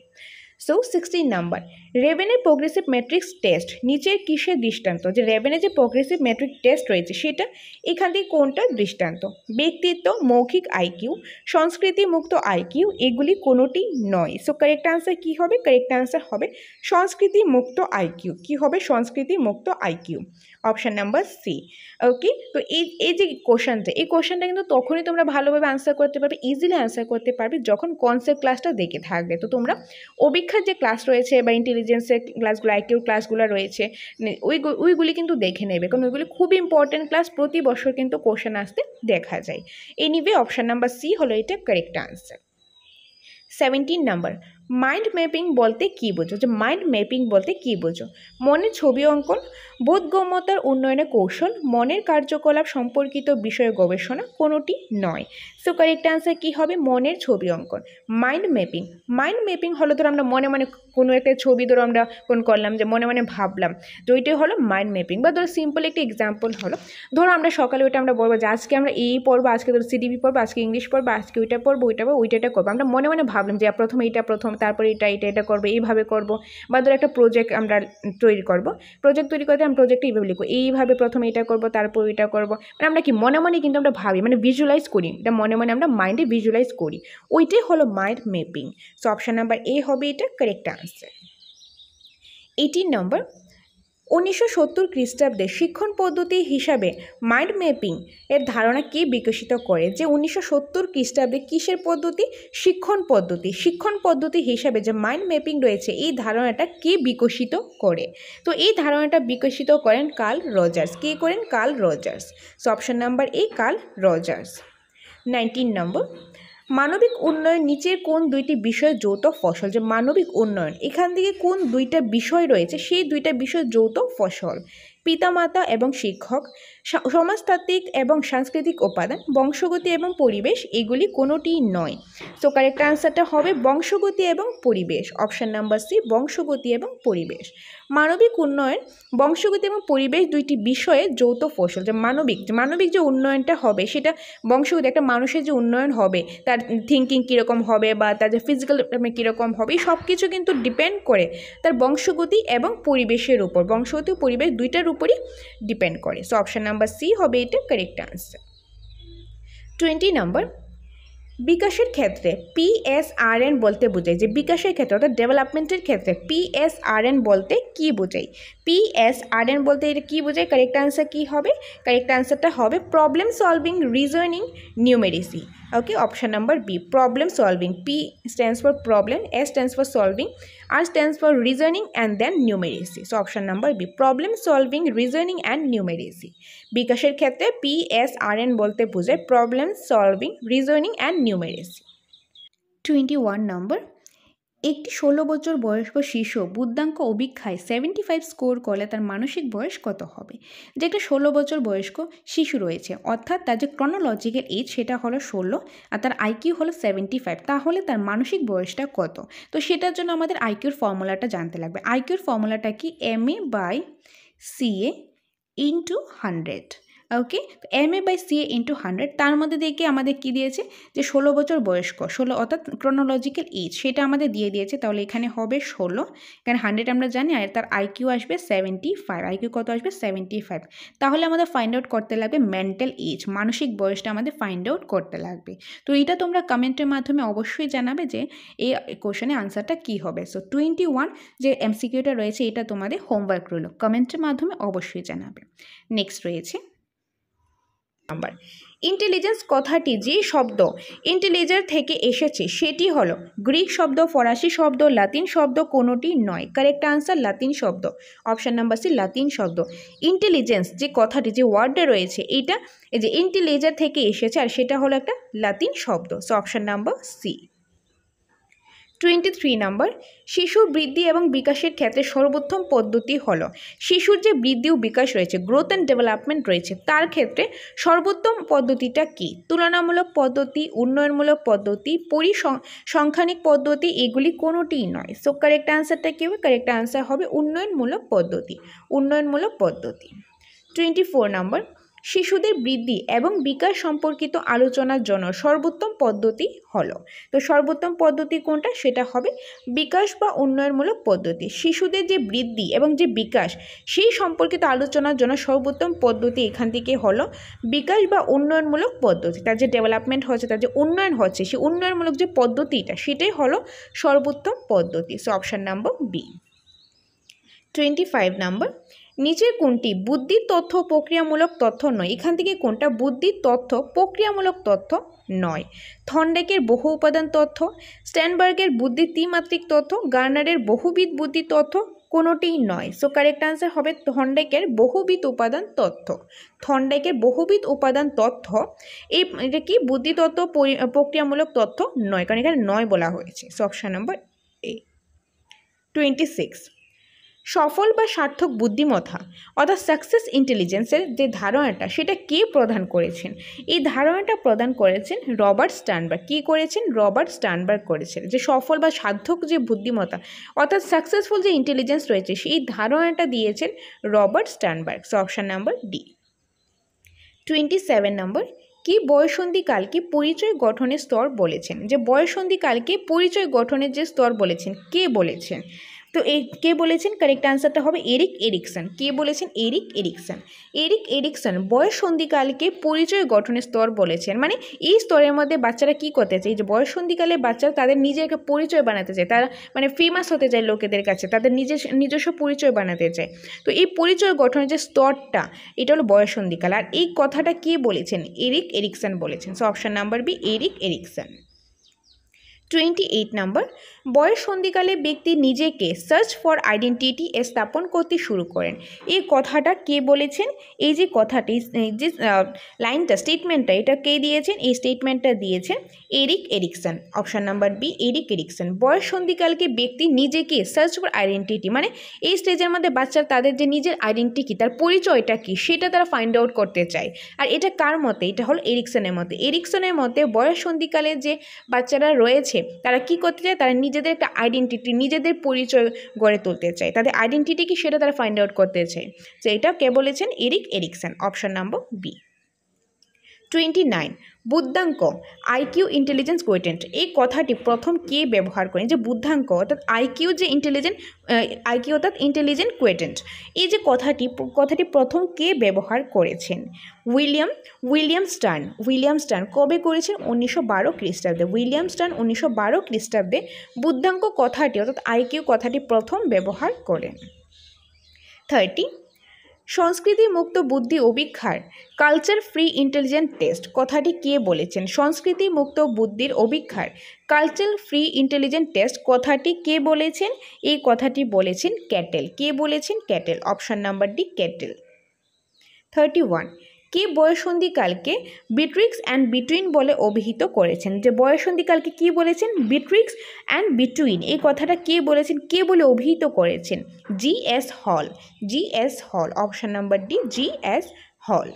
A: সো 16 নাম্বার, রেভেনের প্রোগ্রেসিভ ম্যাট্রিক্স টেস্ট নিচের কিসের দৃষ্টান্ত? যে রেভেনের যে প্রোগ্রেসিভ ম্যাট্রিক টেস্ট রয়েছে সেটা এখান থেকে কোনটা দৃষ্টান্ত? ব্যক্তিত্ব, মৌখিক আইকিউ, সংস্কৃতি মুক্ত আইকিউ, এগুলি কোনোটি নয়। সো কারেক্ট আনসার কী হবে? কারেক্ট আনসার হবে সংস্কৃতি মুক্ত আইকিউ। কী হবে? সংস্কৃতি মুক্ত আইকিউ, অপশান নাম্বার সি। ওকে, তো এই যে কোশ্চেনটা, এই কোশ্চেনটা কিন্তু তখনই তোমরা ভালোভাবে আনসার করতে পারবে, ইজিলি আনসার করতে পারবে যখন কনসেপ্ট ক্লাসটা দেখে থাকবে। তো তোমরা অভিক্ষার যে ক্লাস রয়েছে বা ইন্টেলিজেন্সের ক্লাসগুলো, আইকিউর ক্লাসগুলো রয়েছে, ওইগুলি কিন্তু দেখে নেবে, কারণ ওইগুলি খুব ইম্পর্টেন্ট ক্লাস, প্রতি বছর কিন্তু কোশ্চেন আসতে দেখা যায়। এনিওয়ে অপশান নাম্বার সি হলো এটা correct answer. 17 number, mind mapping বলতে কী বোঝো? যে মাইন্ড ম্যাপিং বলতে কী বোঝো? মনের ছবি অঙ্কন, বোধগম্যতার উন্নয়নের কৌশল, মনের কার্যকলাপ সম্পর্কিত বিষয়ে গবেষণা, কোনোটি নয়। সো কারেক্ট আনসার কী হবে? মনের ছবি অঙ্কন। মাইন্ড ম্যাপিং, মাইন্ড ম্যাপিং হলো ধরো আমরা মনে মনে কোনো একটা ছবি ধরো আমরা করলাম, যে মনে মনে ভাবলাম, যে ওইটাই হলো মাইন্ড ম্যাপিং। বা ধরো সিম্পল একটা এক্সাম্পল হলো, ধরো আমরা সকালে ওইটা আমরা বলবো যে আজকে আমরা এই পড়বো, আজকে ধরো সিডিপি পড়বো, আজকে ইংলিশ পড়বো, আজকে ওইটা পড়বো, ওইটা করবো, আমরা মনে মনে ভাবলাম যে প্রথমে এটা প্রথম, তারপরে এটা করবো, এইভাবে করবো। বা ধরো একটা প্রজেক্ট আমরা তৈরি করবো, প্রজেক্ট তৈরি করতে আমরা প্রজেক্টটা এইভাবে লিখবো, এইভাবে প্রথমে এটা করবো, তারপর এটা করবো, মানে আমরা কি মনে মনে কিন্তু আমরা ভাবি, মানে ভিজুয়ালাইজ করি, এটা মনে মনে আমরা মাইন্ডে ভিজুয়ালাইজ করি, ওইটাই হলো mind mapping. So option number A হবে এটা কারেক্ট আনসার। 18 নম্বর, 1970 খ্রিস্টাব্দে শিক্ষণ পদ্ধতি হিসাবে মাইন্ড ম্যাপিং এর ধারণা কে বিকশিত করে? যে 1970 খ্রিস্টাব্দে কিসের পদ্ধতি? শিক্ষণ পদ্ধতি। শিক্ষণ পদ্ধতি হিসাবে যে মাইন্ড ম্যাপিং রয়েছে এই ধারণাটা কে বিকশিত করে? তো এই ধারণাটা বিকশিত করেন কার্ল রজার্স। কে করেন? Carl Rogers. So option number A Carl Rogers. 19 নম্বর, মানবিক উন্নয়ন নিচের কোন দুইটি বিষয় যৌথ ফসল? যে মানবিক উন্নয়ন এখান থেকে কোন দুইটা বিষয় রয়েছে, সেই দুইটা বিষয় যৌথ ফসল? পিতামাতা এবং শিক্ষক, সমাজতাত্ত্বিক এবং সাংস্কৃতিক উপাদান, বংশগতি এবং পরিবেশ, এগুলি কোনোটিই নয়। সো কারেক্ট আনসারটা হবে বংশগতি এবং পরিবেশ, অপশান নাম্বার সি, বংশগতি এবং পরিবেশ। মানবিক উন্নয়ন, বংশগতি এবং পরিবেশ দুইটি বিষয়ে যৌথ ফসল। যে মানবিক যে উন্নয়নটা হবে সেটা বংশগতি, একটা মানুষের যে উন্নয়ন হবে, তার থিঙ্কিং কীরকম হবে বা তার যে ফিজিক্যাল কীরকম হবে, এই সব কিছু কিন্তু ডিপেন্ড করে তার বংশগতি এবং পরিবেশের উপর। বংশগতি ও পরিবেশ দুইটার উপরই ডিপেন্ড করে। সো অপশান নাম্বার সি হবে এটা কারেক্ট আনসার। 20 নম্বর, বিকাশের ক্ষেত্রে PSRN বলতে বোঝায়? যে বিকাশের ক্ষেত্রে অর্থাৎ ডেভেলপমেন্টের ক্ষেত্রে PSRN বলতে কী বোঝায়? PSRN বলতে এটা কী বোঝায়? কারেক্ট আনসার কী হবে? কারেক্ট আনসারটা হবে problem solving, reasoning, numeracy. Okay, option number B, problem solving. P stands for problem, S stands for solving, R stands for reasoning and then numeracy. So option number B, problem solving, reasoning and numeracy. বিকাশের ক্ষেত্রে PSRN বলতে বোঝায় problem solving, reasoning and numeracy. 21 নম্বর, একটি 16 বছর বয়স্ক শিশু বুদ্ধাঙ্ক অভিক্ষায় 75 score করলে তার মানসিক বয়স কত হবে? যে একটা 16 বছর বয়স্ক শিশু রয়েছে, অর্থাৎ তার যে ক্রনোলজিক্যাল এজ সেটা হলো 16 আর তার আইকিউ হলো 75, তাহলে তার মানসিক বয়সটা কত? তো সেটার জন্য আমাদের আইকিউর ফর্মুলাটা জানতে লাগবে। আইকিউর ফর্মুলাটা কি? MA/CA × 100। ওকে, তো MA/CA ইন্টু 100, তার মধ্যে দেখে আমাদের কি দিয়েছে যে 16 বছর বয়স্ক, 16 অর্থাৎ ক্রোনোলজিক্যাল এজ, সেটা আমাদের দিয়ে দিয়েছে। তাহলে এখানে হবে 16, এখানে 100 আমরা জানি, আর তার আইকিউ আসবে 75, আইকিউ কত আসবে 75। তাহলে আমাদের ফাইন্ড আউট করতে লাগবে মেন্টাল এজ, মানসিক বয়সটা আমাদের ফাইন্ড আউট করতে লাগবে। তো এটা তোমরা কমেন্টের মাধ্যমে অবশ্যই জানাবে যে এই কোশ্চেনের আনসারটা কী হবে। সো 21 যে MCQটা রয়েছে এটা তোমাদের হোমওয়ার্ক রইল, কমেন্টের মাধ্যমে অবশ্যই জানাবে। নেক্সট রয়েছে নাম্বার। ইন্টেলিজেন্স কথাটি যে শব্দ ইন্টেলিজেন্স থেকে এসেছে সেটি হলো গ্রিক শব্দ, ফরাসি শব্দ, লাতিন শব্দ, কোনোটি নয়। কারেক্ট আনসার লাতিন শব্দ, অপশান নাম্বার সি লাতিন শব্দ। ইন্টেলিজেন্স যে কথাটি, যে ওয়ার্ডটা রয়েছে এটা এই যে ইন্টেলিজেন্স থেকে এসেছে, আর সেটা হলো একটা লাতিন শব্দ। So option number C. 23 নাম্বার, শিশুর বৃদ্ধি এবং বিকাশের ক্ষেত্রে সর্বোত্তম পদ্ধতি হলো, শিশুর যে বৃদ্ধি ও বিকাশ রয়েছে, গ্রোথ অ্যান্ড ডেভেলপমেন্ট রয়েছে, তার ক্ষেত্রে সর্বোত্তম পদ্ধতিটা কি? তুলনামূলক পদ্ধতি, উন্নয়নমূলক পদ্ধতি, পরিসংখ্যানিক পদ্ধতি, এগুলি কোনোটিই নয়। সো কারেক্ট আনসারটা কী হবে? কারেক্ট আনসার হবে উন্নয়নমূলক পদ্ধতি, উন্নয়নমূলক পদ্ধতি। 24 নাম্বার, শিশুদের বৃদ্ধি এবং বিকাশ সম্পর্কিত আলোচনার জন্য সর্বোত্তম পদ্ধতি হলো, তো সর্বোত্তম পদ্ধতি কোনটা? সেটা হবে বিকাশ বা উন্নয়নমূলক পদ্ধতি। শিশুদের যে বৃদ্ধি এবং যে বিকাশ সেই সম্পর্কিত আলোচনার জন্য সর্বোত্তম পদ্ধতি এখান থেকে হলো বিকাশ বা উন্নয়নমূলক পদ্ধতি। তার যে ডেভেলপমেন্ট হচ্ছে, তার যে উন্নয়ন হচ্ছে, সেই উন্নয়নমূলক যে পদ্ধতিটা সেটাই হলো সর্বোত্তম পদ্ধতি। So option number B. 25 নাম্বার, নিচের কোনটি বুদ্ধির তথ্য প্রক্রিয়ামূলক তথ্য নয়? এখান থেকে কোনটা বুদ্ধির তথ্য প্রক্রিয়ামূলক তথ্য নয়? থর্নডাইকের বহু উপাদান তথ্য, স্ট্যানবার্গের বুদ্ধির ত্রিমাত্রিক তথ্য, গার্নারের বহুবিধ বুদ্ধি তথ্য, কোনোটিই নয়। সো কারেক্ট আনসার হবে থর্নডাইকের বহুবিধ উপাদান তথ্য। থর্নডাইকের বহুবিধ উপাদান তথ্য এটা কি বুদ্ধি তথ্য প্রক্রিয়ামূলক তথ্য নয়, কারণ এখানে নয় বলা হয়েছে। সো অপশান নাম্বার এ। 26, সফল বা সার্থক বুদ্ধিমত্তা অর্থাৎ সাকসেস ইন্টেলিজেন্সের যে ধারণাটা সেটা কে প্রদান করেছেন? এই ধারণাটা প্রদান করেছেন রবার্ট স্টার্নবার্গ। কী করেছেন? রবার্ট স্টার্নবার্গ করেছেন। যে সফল বা সার্থক যে বুদ্ধিমত্তা অর্থাৎ সাকসেসফুল যে ইন্টেলিজেন্স রয়েছে সেই ধারণাটা দিয়েছেন Robert Sternberg. So option number D. 27 নম্বর, কি বয়ঃসন্ধিকালকে পরিচয় গঠনের স্তর বলেছেন? যে বয়ঃসন্ধিকালকে পরিচয় গঠনের যে স্তর বলেছেন, কে বলেছেন? তো এই কে বলেছেন? কারেক্ট আনসারটা হবে এরিক এরিকসন। কে বলেছেন? Erik Erikson. এরিক এরিকসন বয়ঃসন্ধিকালকে পরিচয় গঠনের স্তর বলেছেন। মানে এই স্তরের মধ্যে বাচ্চারা কি করতে চায়? এই যে বয়ঃসন্ধিকালে বাচ্চারা তাদের নিজের একটা পরিচয় বানাতে চায়, তারা মানে ফেমাস হতে চায় লোকেদের কাছে, তাদের নিজস্ব পরিচয় বানাতে চায়। তো এই পরিচয় গঠনের যে স্তরটা এটা হলো বয়ঃসন্ধিকাল, আর এই কথাটা কে বলেছেন? এরিক এরিকসন বলেছেন। So option number B Erik Erikson. 28 নম্বর, বয়ঃসন্ধিকালে ব্যক্তি নিজেকে সার্চ ফর আইডেন্টিটি স্থাপন করতে শুরু করেন। এই কথাটা কে বলেছেন? এই যে কথাটি, যে লাইনটা, স্টেটমেন্টটা, এটা কে দিয়েছেন? এই স্টেটমেন্টটা দিয়েছেন Erik Erikson. Option number B Erik Erikson. বয়ঃসন্ধিকালকে ব্যক্তি নিজেকে সার্চ ফর আইডেন্টিটি, মানে এই স্টেজের মধ্যে বাচ্চারা তাদের যে নিজের আইডেন্টিটি, তার পরিচয়টা কী সেটা তারা ফাইন্ড আউট করতে চায়। আর এটা কার মতে? এটা হলো এরিকসনের মতে। এরিকসনের মতে বয়ঃসন্ধিকালে যে বাচ্চারা রয়েছে তারা কি করতে চায়? তারা নিজেদের একটা আইডেন্টিটি, নিজেদের পরিচয় গড়ে তুলতে চায়, তাদের আইডেন্টিটি কি সেটা তারা ফাইন্ড আউট করতে চায়। তো এটা কে বলেছেন? Erik Erikson. Option number B. 29, বুদ্ধাঙ্ক আইকিউ ইন্টেলিজেন্স কোয়েটেন্ট, এই কথাটি প্রথম কে ব্যবহার করেন? যে বুদ্ধাঙ্ক অর্থাৎ আইকিউ, যে আইকিউ অর্থাৎ ইন্টেলিজেন্ট কোয়েটেন্ট, এই যে কথাটি প্রথম কে ব্যবহার করেছেন? William stern. কবে করেছেন? 1912 খ্রিস্টাব্দে। উইলিয়াম স্টার্ন 1912 খ্রিস্টাব্দে বুদ্ধাঙ্ক কথাটি অর্থাৎ আইকিউ কথাটি প্রথম ব্যবহার করেন। 30, সংস্কৃতি মুক্ত বুদ্ধি অভিক্ষার কালচার ফ্রি ইন্টেলিজেন্ট টেস্ট, কথাটি কে বলেছেন? সংস্কৃতি মুক্ত বুদ্ধির অভিক্ষার কালচার ফ্রি ইন্টেলিজেন্ট টেস্ট, কথাটি কে বলেছেন? এই কথাটি বলেছেন ক্যাটেল। কে বলেছেন? Cattell. Option number D Cattell. 31, কে বয়ঃসন্ধিকালকে বিট্রিক্স অ্যান্ড বিটুইন বলে অভিহিত করেছেন? যে বয়ঃসন্ধিকালকে কি বলেছেন? বিট্রিক্স অ্যান্ড বিটুইন, এই কথাটা কে বলেছেন, কে বলে অভিহিত করেছেন? জিএস হল। অপশান নাম্বার ডি জিএস হল।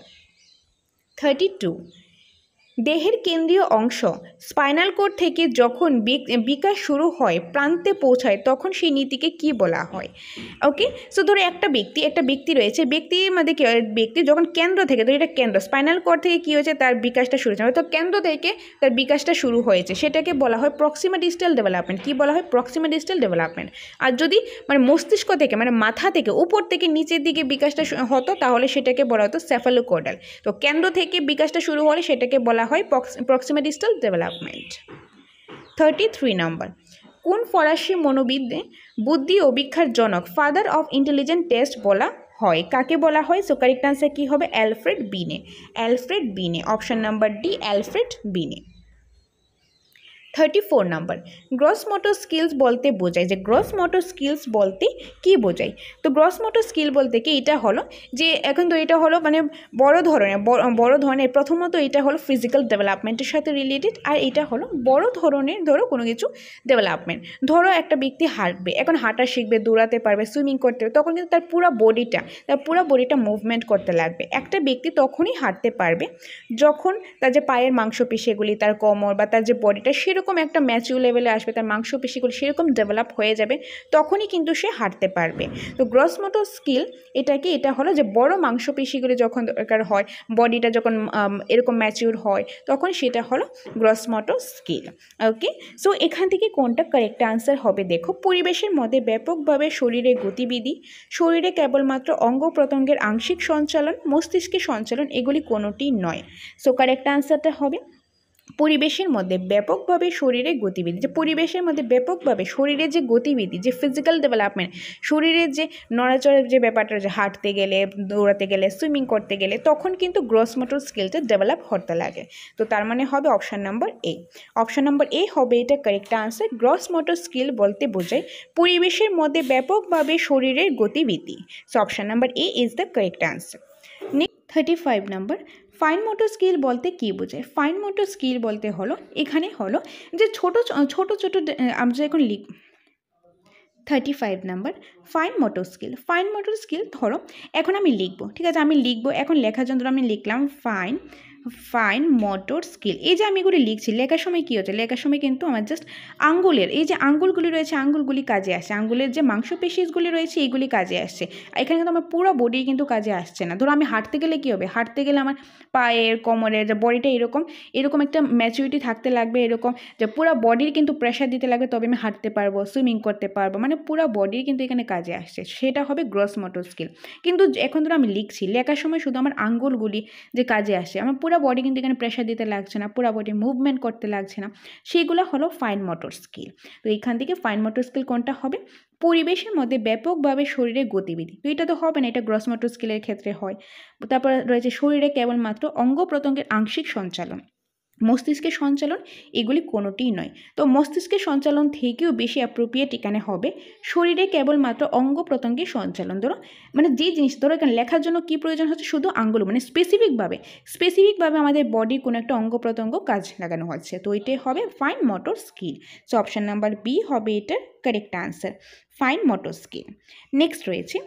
A: 32, দেহের কেন্দ্রীয় অংশ স্পাইনাল কোড থেকে যখন বিকাশ শুরু হয় প্রান্তে পৌঁছায় তখন সেই নীতিকে কি বলা হয়? ওকে, সো ধরো একটা ব্যক্তি রয়েছে, ব্যক্তি যখন কেন্দ্র থেকে, তো এটা কেন্দ্র, স্পাইনাল কোড থেকে কী হয়েছে, তার বিকাশটা শুরু হয়েছে, তো কেন্দ্র থেকে তার বিকাশটা শুরু হয়েছে, সেটাকে বলা হয় প্রক্সিমা ডিস্টাল ডেভেলপমেন্ট। কী বলা হয়? Proxima distal development. আর যদি মস্তিষ্ক থেকে মাথা থেকে উপর থেকে নিচের দিকে বিকাশটা হতো তাহলে সেটাকে বলা হতো সেফালোকোডাল। তো কেন্দ্র থেকে বিকাশটা শুরু হলে সেটাকে বলা হয় প্রক্সিমা ডিস্টাল ডেভেলপমেন্ট। 33 নম্বর, কোন ফরাসি মনোবিদে বুদ্ধি অভিক্ষার জনক, ফাদার অফ ইন্টেলিজেন্ট টেস্ট বলা হয়? কাকে বলা হয়? সো কারেক্ট আনসার কী হবে? অ্যালফ্রেড বিনে। অপশন নাম্বার ডি, অ্যালফ্রেড বিনে। 34 নম্বর, গ্রস মোটর স্কিলস বলতে বোঝায়, যে গ্রস মোটর স্কিলস বলতে কি বোঝায়? তো গ্রস মোটর স্কিল বলতে কি, এটা হলো যে এখন তো এটা হলো বড় ধরনের প্রথমত এটা হলো ফিজিক্যাল ডেভেলপমেন্টের সাথে রিলেটেড, আর এটা হলো বড় ধরনের ধরো কোনো কিছু ডেভেলপমেন্ট। ধরো একটা ব্যক্তি হাঁটবে, এখন হাঁটা শিখবে, দৌড়াতে পারবে, সুইমিং করতে পারবে, তখন কিন্তু তার পুরো বডিটা মুভমেন্ট করতে লাগবে। একটা ব্যক্তি তখনই হাঁটতে পারবে যখন তার যে পায়ের মাংসপেশিগুলি, তার কোমর বা তার যে বডিটা সেরকম একটা ম্যাচিউর লেভেলে আসবে, তার মাংসপেশিগুলি সেরকম ডেভেলপ হয়ে যাবে, তখনই কিন্তু সে হাঁটতে পারবে। তো গ্রস মোটর স্কিল এটা হলো যে বড় মাংসপেশিগুলি যখন দরকার হয়, বডিটা যখন এরকম ম্যাচিউর হয়, তখন সেটা হলো গ্রস মোটর স্কিল। ওকে, সো এখান থেকে কোনটা কারেক্ট আনসার হবে? দেখো, পরিবেশের মধ্যে ব্যাপকভাবে শরীরের গতিবিধি, শরীরে কেবলমাত্র অঙ্গ প্রত্যঙ্গের আংশিক সঞ্চালন, মস্তিষ্কের সঞ্চালন, এগুলি কোনোটি নয়। সো কারেক্ট আনসারটা হবে পরিবেশের মধ্যে ব্যাপকভাবে শরীরের গতিবিধি। যে পরিবেশের মধ্যে ব্যাপকভাবে শরীরের যে গতিবিধি, যে ফিজিক্যাল ডেভেলপমেন্ট, শরীরের যে নড়াচড়ার যে ব্যাপারটা, যে হাঁটতে গেলে, দৌড়াতে গেলে, সুইমিং করতে গেলে, তখন কিন্তু গ্রস মোটর স্কিলটা ডেভেলপ হতে লাগে। তো তার মানে হবে option number A. Option number A হবে এটা correct answer. Gross motor skill বলতে বোঝায় পরিবেশের মধ্যে ব্যাপকভাবে শরীরের গতিবিধি। So option number A is the correct answer. Next 35 number, fine motor skill বলতে কী বোঝায়? ফাইন মোটর স্কিল বলতে হলো এখানে হলো যে ছোট আমরা এখন 35 নাম্বার, ফাইন মোটর স্কিল ধরো এখন আমি লিখবো, ঠিক আছে, আমি লিখবো, এখন লেখার জন্য আমি লিখলাম ফাইন মোটর স্কিল। এই যে আমি এগুলি লিখছি, লেখার সময় কী হচ্ছে, লেখার সময় কিন্তু আমার জাস্ট আঙ্গুলের এই যে আঙ্গুলগুলি রয়েছে, আঙ্গুলগুলি কাজে আসছে, আঙ্গুলের যে মাংসপেশিগুলি রয়েছে এইগুলি কাজে আসছে। এখানে কিন্তু আমার পুরো বডি কিন্তু কাজে আসছে না। ধরো আমি হাঁটতে গেলে কী হবে, হাঁটতে গেলে আমার পায়ের, কোমরের যে বডিটা এরকম একটা ম্যাচুরিটি থাকতে লাগবে, এরকম যে পুরো বডির কিন্তু প্রেশার দিতে লাগবে, তবে আমি হাঁটতে পারবো, সুইমিং করতে পারবো, পুরো বডির কিন্তু এখানে কাজে আসছে, সেটা হবে গ্রস মোটর স্কিল। কিন্তু এখন ধরো আমি লিখছি, লেখার সময় শুধু আমার আঙ্গুলগুলি যে কাজে আসছে, আমার পুরো বডি কিন্তু এখানে প্রেশার দিতে লাগছে না, পুরো বডি মুভমেন্ট করতে লাগছে না, সেগুলো হলো ফাইন মোটর স্কিল। তো এইখান থেকে ফাইন মোটর স্কিল কোনটা হবে? পরিবেশের মধ্যে ব্যাপকভাবে শরীরের গতিবিধি। তো এটা তো হবে না, এটা গ্রস মোটর স্কিলের ক্ষেত্রে হয়। তারপর রয়েছে শরীরে কেবলমাত্র অঙ্গ প্রত্যঙ্গের আংশিক সঞ্চালন, মস্তিষ্কের সঞ্চালন, এগুলি কোনোটিই নয়। তো মস্তিষ্কের সঞ্চালন থেকেও বেশি অ্যাপ্রোপ্রিয়েট এখানে হবে শরীরে কেবলমাত্র অঙ্গ প্রত্যঙ্গের সঞ্চালন। ধরো যে জিনিস, ধরো এখানে লেখার জন্য কী প্রয়োজন হচ্ছে, শুধু আঙ্গুল, স্পেসিফিকভাবে আমাদের বডির কোনো একটা অঙ্গ প্রত্যঙ্গ কাজ লাগানো হচ্ছে, তো এটাই হবে fine motor skill. So option number B হবে এটার correct answer, fine motor skill. Next রয়েছে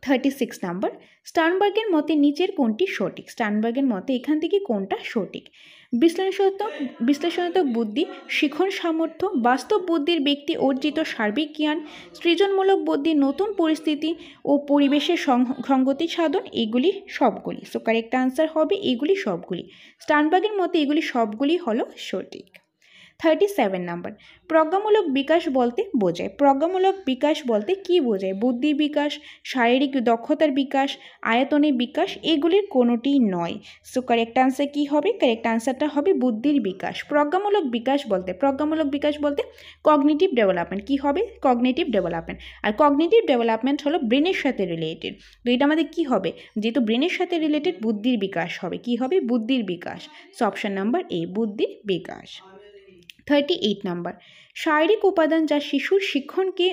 A: 36 নাম্বার, স্টার্নবার্গের মতে নিচের কোনটি সঠিক? স্টার্নবার্গের মতে এখান থেকে কোনটা সঠিক? বিশ্লেষণাত্মক বুদ্ধি, শিখন সামর্থ্য, বাস্তব বুদ্ধির ব্যক্তি অর্জিত সার্বিক জ্ঞান, সৃজনমূলক বুদ্ধি, নতুন পরিস্থিতি ও পরিবেশের সংগতি সাধন, এগুলি সবগুলি। সো কারেক্ট আনসার হবে এগুলি সবগুলি। স্টার্নবার্গের মতে এগুলি সবগুলি হলো সঠিক। 37 নাম্বার, প্রজ্ঞামূলক বিকাশ বলতে বোঝায়। প্রজ্ঞামূলক বিকাশ বলতে কী বোঝায়? বুদ্ধি বিকাশ, শারীরিক দক্ষতার বিকাশ, আয়তনের বিকাশ, এগুলির কোনোটিই নয়। সো কারেক্ট আনসার কী হবে? কারেক্ট আনসারটা হবে বুদ্ধির বিকাশ। প্রজ্ঞামূলক বিকাশ বলতে কগনিটিভ ডেভেলপমেন্ট। কী হবে? Cognitive development. আর কগনিটিভ ডেভেলপমেন্ট হলো ব্রেনের সাথে রিলেটেড। তো এটা আমাদের কী হবে? যেহেতু ব্রেনের সাথে রিলেটেড, বুদ্ধির বিকাশ হবে। কী হবে? বুদ্ধির বিকাশ। সো অপশান নাম্বার এ, বুদ্ধির বিকাশ। 38 নাম্বার, শারীরিক উপাদান যা শিশুর শিক্ষণকে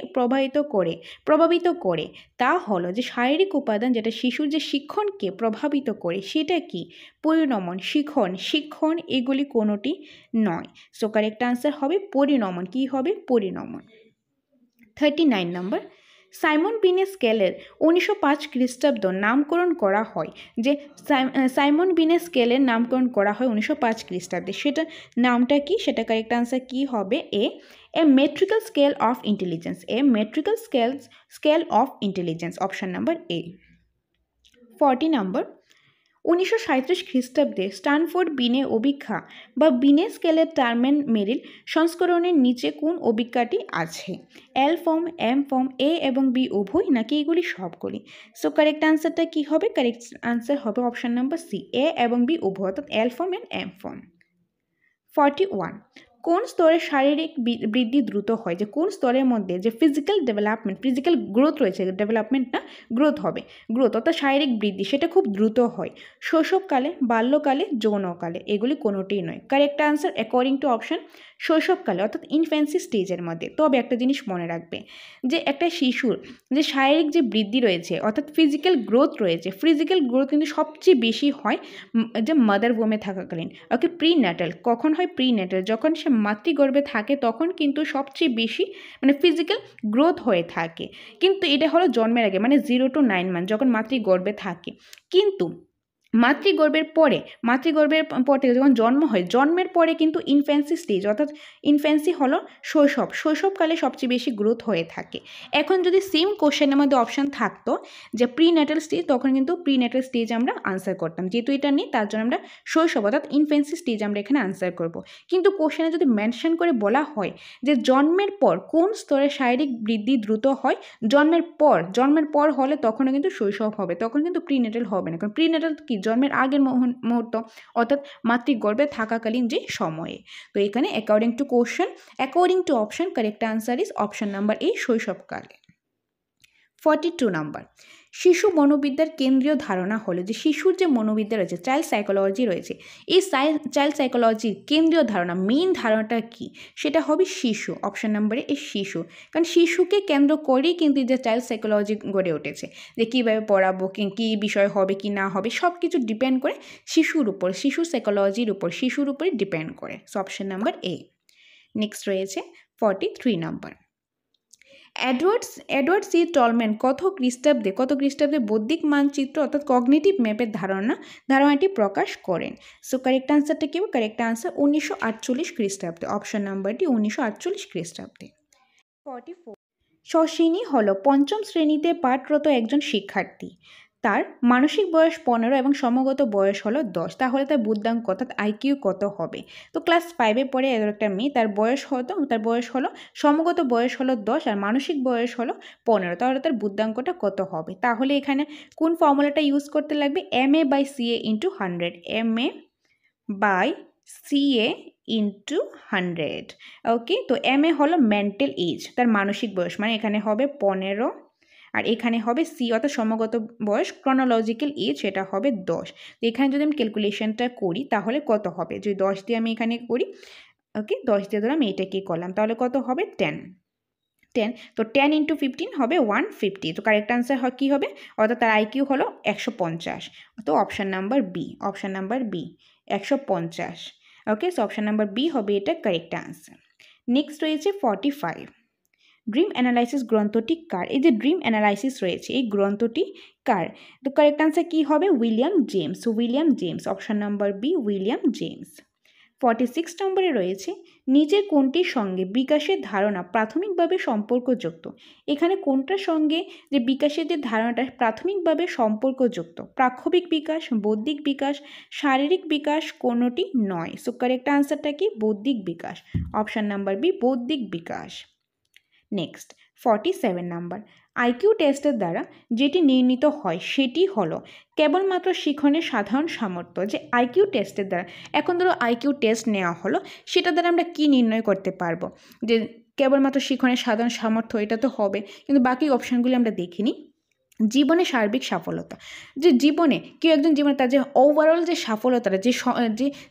A: প্রভাবিত করে তা হলো, যে শারীরিক উপাদান যেটা শিশুর যে শিক্ষণকে প্রভাবিত করে সেটা কি? পরিণমন, শিক্ষণ, এগুলি কোনোটি নয়। সো কারেক্ট আনসার হবে পরিণমন। কি হবে? পরিণমন। 39 নাম্বার, সাইমন বিনে স্কেলের 1905 খ্রিস্টাব্দ নামকরণ করা হয়, যে সাইমন বিনে স্কেলের নামকরণ করা হয় 1905 খ্রিস্টাব্দে, সেটা নামটা কি, সেটা কারেক্ট আনসার কি হবে? A metrical scale of intelligence, a metrical scale of intelligence, option number A. 40 নম্বর, 1937 খ্রিস্টাব্দে স্ট্যানফোর্ড বিনে অভিক্ষা বা বিনে স্কেলের টার্মেন মেরিল সংস্করণের নিচে কোন অভিজ্ঞাটি আছে? এল ফর্ম, এম ফর্ম, এ এবং বি উভয়, নাকি এগুলি সবগুলি? সো কারেক্ট আনসারটা কি হবে? কারেক্ট আনসার হবে অপশন নাম্বার সি, এ এবং বি উভয়, অর্থাৎ এল ফর্ম অ্যান্ড এম ফর্ম। 41, কোন স্তরে শারীরিক বৃদ্ধি দ্রুত হয়, যে কোন স্তরের মধ্যে যে ফিজিক্যাল ডেভেলপমেন্ট, ফিজিক্যাল গ্রোথ রয়েছে, ডেভেলপমেন্ট না গ্রোথ হবে, গ্রোথ অর্থাৎ শারীরিক বৃদ্ধি সেটা খুব দ্রুত হয়? শৈশবকালে, বাল্যকালে, যৌনকালে, এগুলি কোনোটিই নয়। Correct answer according to option শৈশবকালে, অর্থাৎ ইনফ্যান্সি স্টেজের মধ্যে। তবে একটা জিনিস মনে রাখবে, যে একটা শিশুর যে শারীরিক যে বৃদ্ধি রয়েছে অর্থাৎ ফিজিক্যাল গ্রোথ রয়েছে, ফিজিক্যাল গ্রোথ কিন্তু সবচেয়ে বেশি হয় যে মাদার ওমে থাকাকালীন। ওকে, প্রিন্যাটাল কখন হয়? প্রিন্যাটাল যখন সে মাতৃগর্ভে থাকে তখন কিন্তু সবচেয়ে বেশি মানে ফিজিক্যাল গ্রোথ হয়ে থাকে। কিন্তু এটা হলো জন্মের আগে, মানে 0 to 9 মান্থ যখন মাতৃগর্ভে থাকে। কিন্তু মাতৃগর্ভের পরে যখন জন্ম হয়, জন্মের পরে কিন্তু ইনফ্যান্সি স্টেজ, অর্থাৎ ইনফ্যান্সি হলো শৈশবকালে সবচেয়ে বেশি গ্রোথ হয়ে থাকে। এখন যদি সেম কোশ্চেনের মধ্যে অপশান থাকতো যে প্রিন্যাটাল স্টেজ, তখন কিন্তু প্রিন্যাটাল স্টেজ আমরা আনসার করতাম। যেহেতু এটা নেই তার জন্য আমরা শৈশব অর্থাৎ ইনফ্যান্সি স্টেজ আমরা এখানে আনসার করব। কিন্তু কোশ্চেনে যদি মেনশন করে বলা হয় যে জন্মের পর কোন স্তরে শারীরিক বৃদ্ধি দ্রুত হয়, জন্মের পর হলে তখনও কিন্তু শৈশব হবে, তখন কিন্তু প্রিন্যাটাল হবে না। কারণ প্রিন্যাটাল কি জন্মের আগের মুহূর্ত, অর্থাৎ মাতৃগর্ভে থাকাকালীন যে সময়ে। তো এখানে according to question, according to option, correct answer is option number এ, শৈশবকালে। 42 নাম্বার, শিশু মনোবিদ্যার কেন্দ্রীয় ধারণা হলো, যে শিশুর যে মনোবিদ্যা রয়েছে, চাইল্ড সাইকোলজি রয়েছে, এই চাইল্ড সাইকোলজির কেন্দ্রীয় ধারণা, মেইন ধারণাটা কি? সেটা হবে শিশু, অপশন নাম্বারে এই শিশু। কারণ শিশুকে কেন্দ্র করেই কিন্তু যে চাইল্ড সাইকোলজি গড়ে উঠেছে, যে কীভাবে পড়াবো, কী বিষয় হবে কি না হবে, সব কিছু ডিপেন্ড করে শিশুর উপর, শিশু সাইকোলজির উপর, শিশুর উপরে ডিপেন্ড করে। সো অপশন নাম্বার এ। নেক্সট রয়েছে 43 নাম্বার, এডওয়ার্ড সি টলম্যান কত খ্রিস্টাব্দে বৌদ্ধিক মানচিত্র অর্থাৎ কগনিটিভ ম্যাপের ধারণাটি প্রকাশ করেন? সো কারেক্ট আনসারটা কি? কারেক্ট আনসার 1948 খ্রিস্টাব্দে, অপশন নাম্বারটি 1948 খ্রিস্টাব্দে। 44, শশিনী হলো 5ম শ্রেণীতে পাঠরত একজন শিক্ষার্থী, তার মানসিক বয়স 15 এবং সমগত বয়স হলো 10, তাহলে তার বুদ্ধাঙ্ক অর্থাৎ আইকিউ কত হবে? তো ক্লাস 5-এ পড়ে একটা মেয়ে, তার বয়স হলো সমগত বয়স হলো 10 আর মানসিক বয়স হলো 15, তাহলে তার বুদ্ধাঙ্কটা কত হবে? তাহলে এখানে কোন ফর্মুলাটা ইউজ করতে লাগবে? MA/CA × 100, MA/CA × 100। ওকে, তো MA হলো মেন্টাল এজ, তার মানসিক বয়স, মানে এখানে হবে 15 আর এখানে হবে সি অর্থাৎ সমগত বয়স, ক্রনোলজিক্যাল এজ সেটা হবে 10। তো এখানে যদি আমি ক্যালকুলেশনটা করি তাহলে কত হবে? যদি 10 দিয়ে আমি এখানে করি, ওকে 10 দিয়ে ধরো আমি এটাকে করলাম, তাহলে কত হবে? 10। তো 10 × 15 হবে 150। তো কারেক্ট আনসার কী হবে? অর্থাৎ তার আইকিউ হলো 150। তো অপশান নাম্বার বি, 150। ওকে, সো অপশান নাম্বার বি হবে এটা কারেক্ট আনসার। নেক্সট রয়েছে 45, ড্রিম অ্যানালাইসিস গ্রন্থটি কার? এই যে ড্রিম অ্যানালাইসিস রয়েছে, এই গ্রন্থটি কার? তো কারেক্ট আনসার কী হবে? William James, option number B, William James. 46 নম্বরে রয়েছে, নিচের কোনটির সঙ্গে বিকাশের ধারণা প্রাথমিকভাবে সম্পর্কযুক্ত? এখানে কোনটার সঙ্গে যে বিকাশের যে ধারণাটা প্রাথমিকভাবে সম্পর্কযুক্ত? প্রাক্ষবিক বিকাশ, বৌদ্ধিক বিকাশ, শারীরিক বিকাশ, কোনোটি নয়। সো কারেক্ট আনসারটা কি? বৌদ্ধিক বিকাশ, অপশান নাম্বার বি, বৌদ্ধিক বিকাশ। নেক্সট 47 নাম্বার, আইকিউ টেস্টের দ্বারা যেটি নির্ণীত হয় সেটি হলো কেবলমাত্র শিখনের সাধারণ সামর্থ্য। যে আইকিউ টেস্টের দ্বারা, এখন ধরো আইকিউ টেস্ট নেওয়া হলো, সেটা দ্বারা আমরা কি নির্ণয় করতে পারবো? যে কেবলমাত্র শিখনের সাধারণ সামর্থ্য, এটা তো হবে, কিন্তু বাকি অপশানগুলি আমরা দেখিনি। জীবনে সার্বিক সফলতা, যে জীবনে কেউ একজন জীবনে তার যে ওভারঅল যে সফলতাটা, যে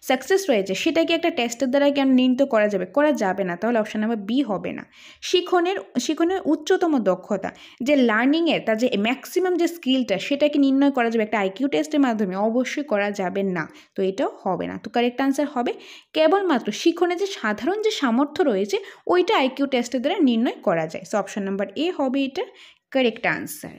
A: সাকসেস রয়েছে, সেটা কি একটা টেস্টের দ্বারা কি নির্ণীত করা যাবে? করা যাবে না, তাহলে অপশান নাম্বার বি হবে না। শিখনের উচ্চতম দক্ষতা, যে লার্নিংয়ের তার যে ম্যাক্সিমাম যে স্কিলটা, সেটাকে নির্ণয় করা যাবে একটা আইকিউ টেস্টের মাধ্যমে? অবশ্যই করা যাবে না, তো এটাও হবে না। তো কারেক্ট আনসার হবে কেবলমাত্র শিখনের যে সাধারণ যে সামর্থ্য রয়েছে ওইটা আইকিউ টেস্টের দ্বারা নির্ণয় করা যায়। সো অপশান নাম্বার এ হবে এটা কারেক্ট আনসার।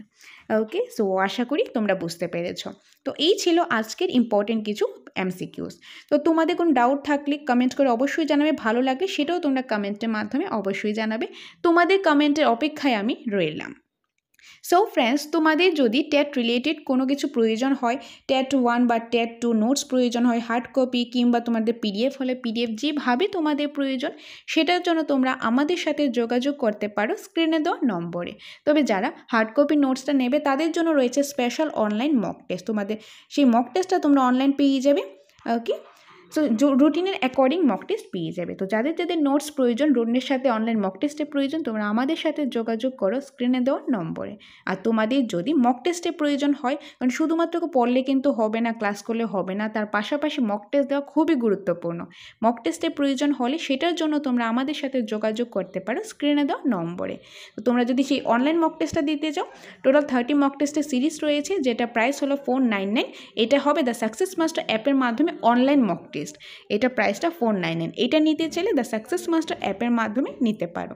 A: ওকে, সো আশা করি তোমরা বুঝতে পেরেছ। তো এই ছিল আজকের ইম্পর্টেন্ট কিছু এমসিকিউস। তো তোমাদের কোনো ডাউট থাকলে কমেন্ট করে অবশ্যই জানাবে, ভালো লাগলে সেটাও তোমরা কমেন্টের মাধ্যমে অবশ্যই জানাবে। তোমাদের কমেন্টের অপেক্ষায় আমি রইলাম। সো ফ্রেন্ডস, তোমাদের যদি টেট রিলেটেড কোনো কিছু প্রয়োজন হয়, টেট 1 বা টেট 2 নোটস প্রয়োজন হয়, হার্ড কপি কিংবা তোমাদের পিডিএফ হলে পিডিএফ, যেভাবে তোমাদের প্রয়োজন সেটার জন্য তোমরা আমাদের সাথে যোগাযোগ করতে পারো স্ক্রিনে দেওয়া নম্বরে। তবে যারা হার্ড কপি নোটসটা নেবে তাদের জন্য রয়েছে স্পেশাল অনলাইন মক টেস্ট। তোমাদের সেই মক টেস্টটা তোমরা অনলাইন পেয়ে যাবে। ওকে, সো রুটিনের অ্যাকর্ডিং মক টেস্ট পেয়ে যাবে। তো যাদের যাদের নোটস প্রয়োজন, রুটিনের সাথে অনলাইন মক টেস্টের প্রয়োজন, তোমরা আমাদের সাথে যোগাযোগ করো স্ক্রিনে দেওয়া নম্বরে। আর তোমাদের যদি মক টেস্টের প্রয়োজন হয়, কারণ শুধুমাত্র পড়লে কিন্তু হবে না, ক্লাস করলে হবে না, তার পাশাপাশি মক টেস্ট দেওয়া খুবই গুরুত্বপূর্ণ। মক টেস্টের প্রয়োজন হলে সেটার জন্য তোমরা আমাদের সাথে যোগাযোগ করতে পারো স্ক্রিনে দেওয়া নম্বরে। তো তোমরা যদি সেই অনলাইন মক টেস্টটা দিতে চাও, টোটাল 30 মক টেস্টের সিরিজ রয়েছে, যেটা প্রাইস হলো 499। এটা হবে দ্য সাকসেস মাস্টার অ্যাপের মাধ্যমে অনলাইন মক টেস্ট। এটা প্রাইসটা 499। এটা নিতে চাইলে দ্য সাকসেস মাস্টার অ্যাপের মাধ্যমে নিতে পারো।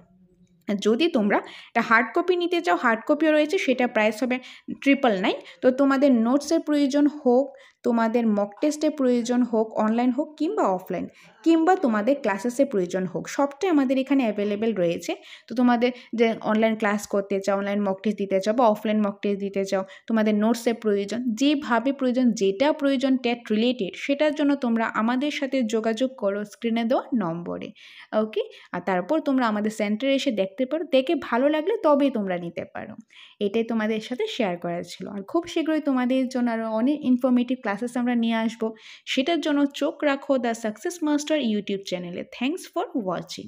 A: যদি তোমরা এটা হার্ড কপি নিতে চাও, হার্ড কপিও রয়েছে, সেটা প্রাইস হবে 999। তো তোমাদের নোটসের প্রয়োজন হোক, তোমাদের মক টেস্টের প্রয়োজন হোক, অনলাইন হোক কিংবা অফলাইন, কিংবা তোমাদের ক্লাসেসের প্রয়োজন হোক, সবটাই আমাদের এখানে অ্যাভেলেবেল রয়েছে। তো তোমাদের যে অনলাইন ক্লাস করতে চাও, অনলাইন মক টেস্ট দিতে চাও বা অফলাইন মক টেস্ট দিতে চাও, তোমাদের নোটসের প্রয়োজন, যেভাবে প্রয়োজন, যেটা প্রয়োজন টেট রিলেটেড, সেটার জন্য তোমরা আমাদের সাথে যোগাযোগ করো স্ক্রিনে দেওয়া নম্বরে। ওকে, আর তারপর তোমরা আমাদের সেন্টারে এসে দেখতে পারো, দেখে ভালো লাগলে তবেই তোমরা নিতে পারো। এটাই তোমাদের সাথে শেয়ার করার ছিল। আর খুব শীঘ্রই তোমাদের জন্য আরও অনেক ইনফরমেটিভ ক্লাসেস আমরা নিয়ে আসবো। সেটার জন্য চোখ রাখো দ্য সাকসেস মাস্টার ইউটিউব চ্যানেলে। Thanks for watching.